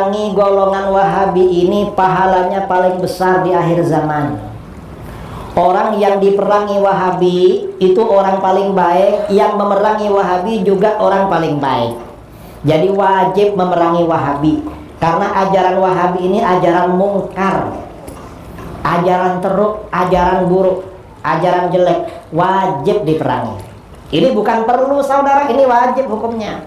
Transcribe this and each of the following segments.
memerangi golongan Wahabi ini pahalanya paling besar di akhir zaman. Orang yang diperangi Wahabi itu orang paling baik, yang memerangi Wahabi juga orang paling baik. Jadi wajib memerangi Wahabi, karena ajaran Wahabi ini ajaran mungkar, ajaran teruk, ajaran buruk, ajaran jelek, wajib diperangi. Ini bukan perlu saudara, ini wajib hukumnya.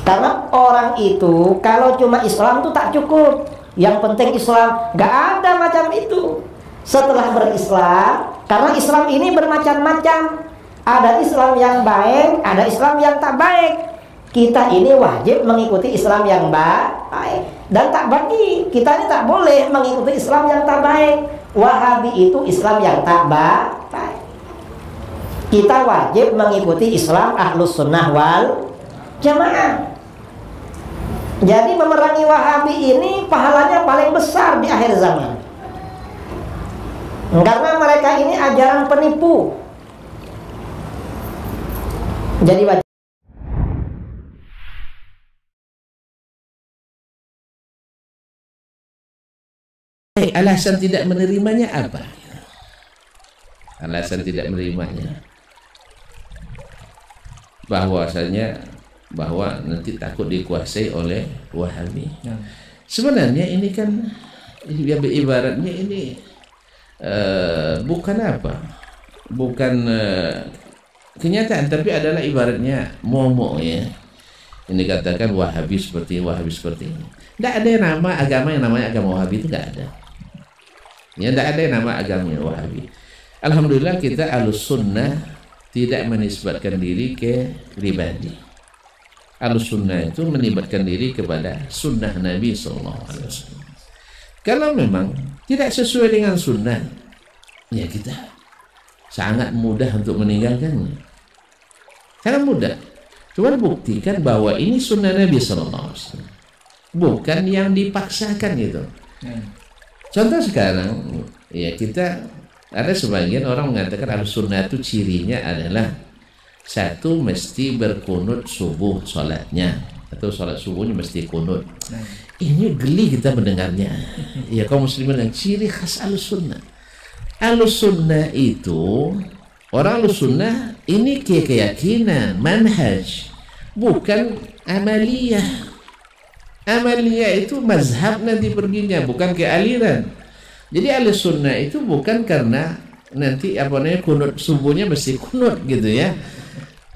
Karena orang itu kalau cuma Islam itu tak cukup, yang penting Islam, gak ada macam itu. Setelah berislam, karena Islam ini bermacam-macam, ada Islam yang baik, ada Islam yang tak baik. Kita ini wajib mengikuti Islam yang baik, dan tak bagi kita ini tak boleh mengikuti Islam yang tak baik. Wahabi itu Islam yang tak baik. Kita wajib mengikuti Islam Ahlus Sunnah wal Jamaah. Jadi memerangi Wahabi ini pahalanya paling besar di akhir zaman. Karena mereka ini ajaran penipu. Jadi wajib. Alasan tidak menerimanya apa? Alasan tidak menerimanya bahwasanya bahwa nanti takut dikuasai oleh Wahabi. Sebenarnya ini kan ibaratnya ini bukan apa, bukan kenyataan, tapi adalah ibaratnya momok ya. Ini katakan Wahabi seperti ini. Tidak ada yang nama agama yang namanya agama Wahabi, itu tidak ada. Ya, tidak ada yang nama agamanya Wahabi. Alhamdulillah kita Ahlus Sunnah tidak menisbatkan diri ke pribadi. Ahlus Sunnah itu menibatkan diri kepada sunnah Nabi SAW. Kalau memang tidak sesuai dengan sunnah, ya kita sangat mudah untuk meninggalkannya. Sangat mudah. Cuma buktikan bahwa ini sunnah Nabi SAW, bukan yang dipaksakan gitu. Contoh sekarang, ya kita ada sebagian orang mengatakan Ahlus Sunnah itu cirinya adalah satu, mesti berkunut subuh sholatnya, atau sholat subuhnya mesti kunut. Ini geli kita mendengarnya. Ya kaum muslimin, yang ciri khas Ahlus Sunnah. Ahlus Sunnah itu, orang Ahlus Sunnah ini keyakinan, manhaj, bukan amaliyah. Amaliyah itu mazhab nanti perginya, bukan ke aliran. Jadi Ahlus Sunnah itu bukan karena nanti apa namanya kunut subuhnya mesti kunut gitu ya.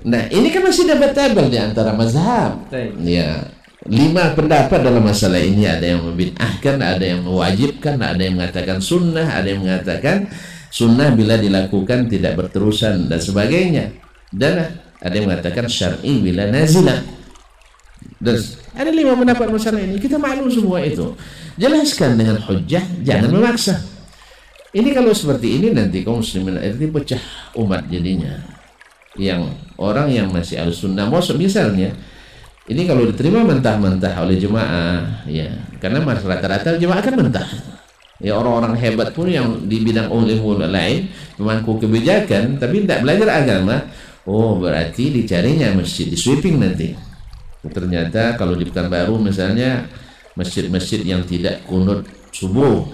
Nah ini kan masih debatable di antara mazhab. Ya, 5 pendapat dalam masalah ini. Ada yang membid'ahkan, ada yang mewajibkan, ada yang mengatakan sunnah, ada yang mengatakan sunnah bila dilakukan tidak berterusan dan sebagainya. Dan ada yang mengatakan syar'i bila nazilah. Dan ada 5 pendapat masalah ini. Kita maklum semua itu. Jelaskan dengan hujjah, jangan memaksa. Ini kalau seperti ini nanti kaum muslimin ini pecah umat jadinya. Yang orang yang masih Ahlus Sunnah, misalnya ini kalau diterima mentah-mentah oleh jemaah, ya, karena rata-rata jemaah kan mentah. Ya, orang-orang hebat pun yang di bidang ilmu lain memangku kebijakan tapi tidak belajar agama, oh berarti dicarinya masjid, di sweeping nanti. Ternyata kalau di Pekanbaru misalnya masjid-masjid yang tidak kunut subuh,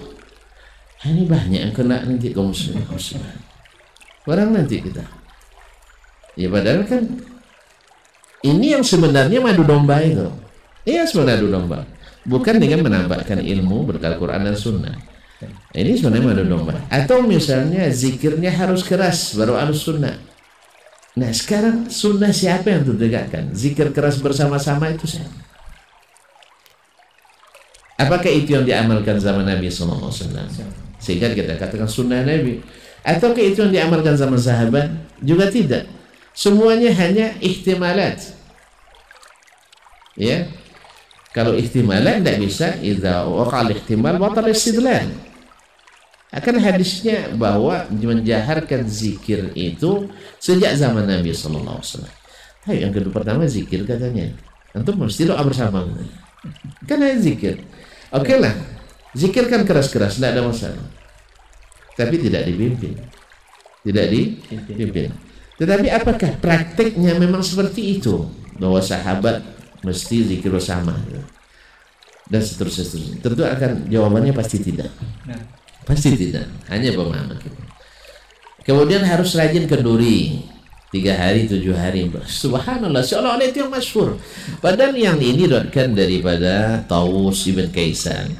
ini banyak yang kena nanti kaum muslimin. Orang nanti kita. Ya padahal kan ini yang sebenarnya madu domba itu. Iya sebenarnya madu domba. Bukan dengan menampakkan ilmu berkal Quran dan Sunnah. Ini sebenarnya madu domba. Atau misalnya zikirnya harus keras baru Ahlus Sunnah. Nah sekarang sunnah siapa yang ditegakkan? Zikir keras bersama-sama itu siapa? Apakah itu yang diamalkan zaman Nabi SAW? Sehingga kita katakan sunnah Nabi. Ataukah itu yang diamalkan zaman sahabat? Juga tidak. Semuanya hanya ihtimalat. Ya, kalau ihtimalat tidak bisa. Idza waqa'al ihtimal batal istidlal. Akan hadisnya bahwa menjaharkan zikir itu sejak zaman Nabi SAW. Tapi yang kedua pertama zikir katanya. Antum mesti doa bersama. Karena zikir. Oke lah, zikir kan keras-keras, tidak ada masalah. Tapi tidak dipimpin. Tidak dipimpin. Tetapi apakah prakteknya memang seperti itu? Bahwa sahabat mesti zikir bersama. dan seterusnya. Tentu akan jawabannya pasti tidak. Pasti tidak. Hanya pemahaman kita. Kemudian harus rajin kenduri 3 hari 7 hari. Subhanallah, seolah-olah itu yang masyhur. Padahal yang ini diriwayatkan daripada Tawus ibn Kaisan.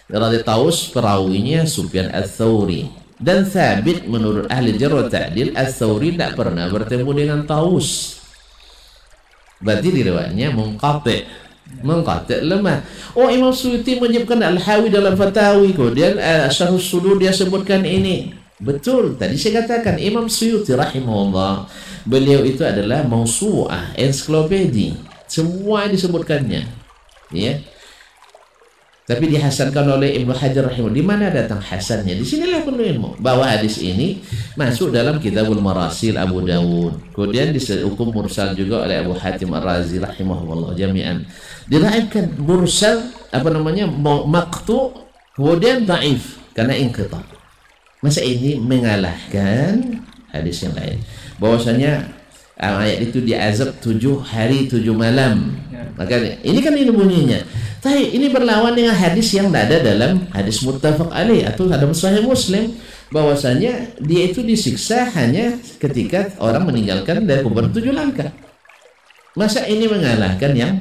Dari Tawus perawinya Sufyan Ats-Tsauri, dan Thabit menurut ahli jarh wa ta'dil Ats-Tsauri tidak pernah bertemu dengan Tawus. Berarti riwayatnya munqati', lemah. Oh, Imam Suyuti menyebutkan Al-Hawi dalam Fatawi, kemudian Syarhus Sudur dia sebutkan ini. Betul, tadi saya katakan Imam Suyuti rahimahullah, beliau itu adalah mausu'ah, ensiklopedi, semua disebutkannya, ya. Tapi dihasankan oleh Ibnu Hajar rahimahullah. Di mana datang hasannya? Di sinilah penuh ilmu bahwa hadis ini masuk dalam Kitabul Marasil Abu Dawud. Kemudian dihukum mursal juga oleh Abu Hatim Ar-Razi rahimahullah jami'an. Diraibkan mursal maqtu, kemudian dhaif karena inqita. Masa ini mengalahkan hadis yang lain. Bahwasanya ayat itu diazab 7 hari 7 malam. Makanya ini kan ini bunyinya. Tapi ini berlawan dengan hadis yang tidak ada dalam hadis muttafaq alaih atau dalam Sahih Muslim, bahwasanya dia itu disiksa hanya ketika orang meninggalkan dari kubur 7 langkah. Masa ini mengalahkan yang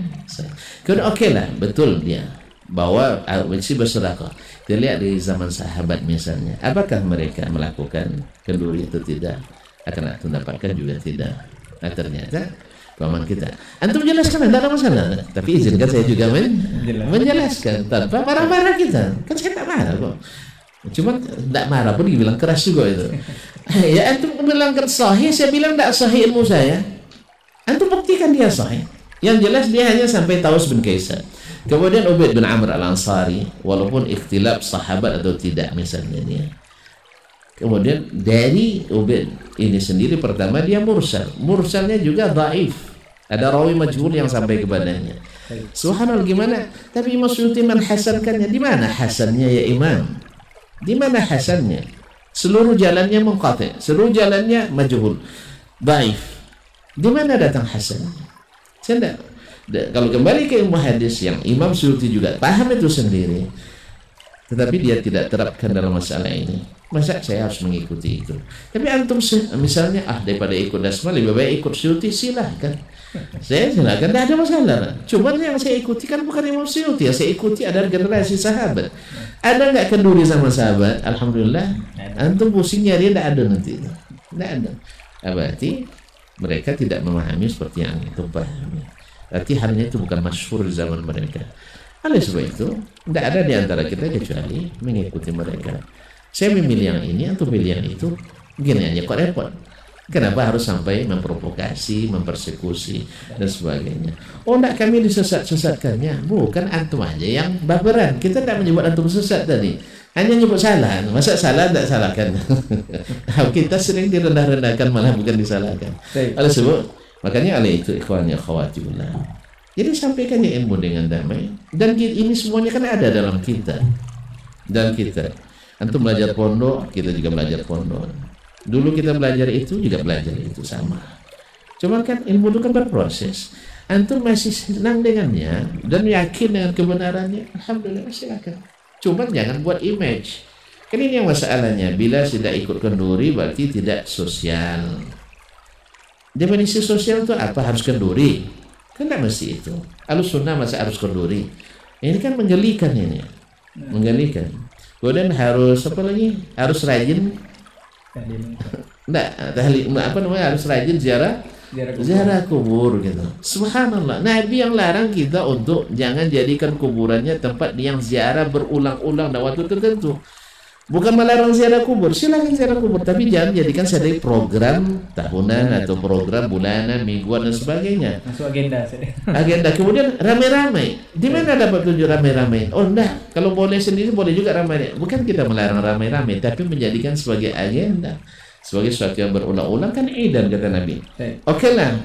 oke lah, betul dia bahwa si bersedekah. Kita lihat di zaman sahabat misalnya, apakah mereka melakukan kenduri atau tidak? Akan mendapatkan juga tidak. Nah, ternyata paman kita, antum jelaskan, tidak ada masalah. Tapi izinkan saya juga menjelaskan tanpa marah-marah kita. Kan saya tak marah kok. Cuma tidak marah pun dibilang keras juga itu. Ya antum bilang sahih, saya bilang tidak sahih ilmu saya. Antum buktikan dia sahih. Yang jelas dia hanya sampai Tawus bin Kaisan. Kemudian Ubaid bin Amr al-Ansari, walaupun ikhtilaf sahabat atau tidak misalnya dia. Kemudian dari Ubaid ini sendiri pertama dia mursal. Mursalnya juga dhaif. Ada rawi majhul yang sampai kepadanya. Subhanallah, gimana? Tapi Imam Suyuti menhasankannya. Di mana hasannya ya Imam? Di mana hasannya? Seluruh jalannya munqati', seluruh jalannya majhul, dhaif. Di mana datang hasannya? Saya kalau kembali ke ilmu hadis yang Imam Suyuti juga paham itu sendiri, tetapi dia tidak terapkan dalam masalah ini. Masa saya harus mengikuti itu? Tapi antum misalnya daripada ikut Dasma lebih baik ikut Suyuti, silahkan. Saya silahkan, tidak ada masalah. Cuma yang saya ikuti kan bukan Imam Suyuti, yang saya ikuti adalah generasi sahabat. Ada nggak kenduri sama sahabat? Alhamdulillah. Antum pusing nyari, tidak ada nanti. Tidak ada. Berarti mereka tidak memahami seperti yang itu pahami. Berarti halnya itu bukan masyhur di zaman mereka. Oleh sebab itu, tidak ada di antara kita kecuali mengikuti mereka. Saya memilih yang ini, atau pilih yang itu, gini aja kok repot. Kenapa harus sampai memprovokasi, mempersekusi, dan sebagainya? Oh, enggak, kami disesat-sesatkannya. Bukan, antum aja yang baperan. Kita tidak menyebut antum sesat tadi. Hanya nyebut salah. Masa salah tidak salahkan. Kita sering direndah-rendahkan, malah bukan disalahkan. Oleh sebab, makanya oleh itu ikhwannya khawatirullah. Jadi sampaikan ilmu dengan damai. Dan ini semuanya kan ada dalam kita. Dan kita. Antum belajar pondok, kita juga belajar pondok. Dulu kita belajar itu, juga belajar itu sama. Cuman kan ilmu itu kan berproses. Antum masih senang dengannya dan yakin dengan kebenarannya, alhamdulillah, silakan. Cuman jangan buat image. Kan ini yang masalahnya. Bila tidak ikut kenduri berarti tidak sosial. Definisi sosial itu apa? Harus kenduri? Kan tidak mesti itu. Ahlus sunnah masa harus kenduri? Ini kan menggelikan ini. Menggelikan. Kemudian harus apa lagi? Harus rajin. Harus rajin ziarah kubur gitu. Subhanallah. Nabi yang larang kita untuk jangan jadikan kuburannya tempat yang ziarah berulang-ulang dan waktu tertentu. Bukan melarang ziarah kubur, silakan ziarah kubur, tapi jangan jadikan sebagai program tahunan atau program bulanan, mingguan dan sebagainya. Masuk agenda. Agenda. Kemudian ramai-ramai. Di mana dapat tujuh ramai-ramai? Oh enggak, kalau boleh sendiri boleh juga ramai. Bukan kita melarang ramai-ramai, tapi menjadikan sebagai agenda, sebagai sesuatu yang berulang-ulang, kan edan kata Nabi. Oke lah,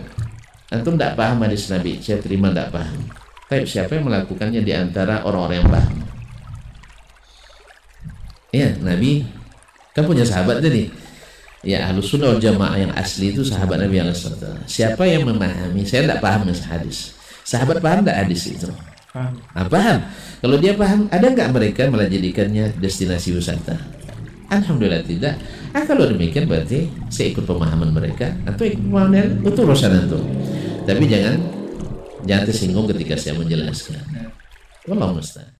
antum tidak paham hadis Nabi, saya terima tidak paham. Tapi siapa yang melakukannya di antara orang-orang yang paham? Ya, Nabi kan punya sahabat tadi. Ya, Ahlus Sunnah wal Jamaah yang asli itu sahabat Nabi yang asli. Siapa yang memahami? Saya tidak paham hadis. Sahabat paham tidak hadis itu? Paham. Kalau dia paham, ada nggak mereka malah jadikannya destinasi wisata? Alhamdulillah tidak. Kalau demikian berarti saya ikut pemahaman mereka atau ikut pemahaman itu urusan itu. Tapi jangan tersinggung ketika saya menjelaskan. Wallahu musta'an.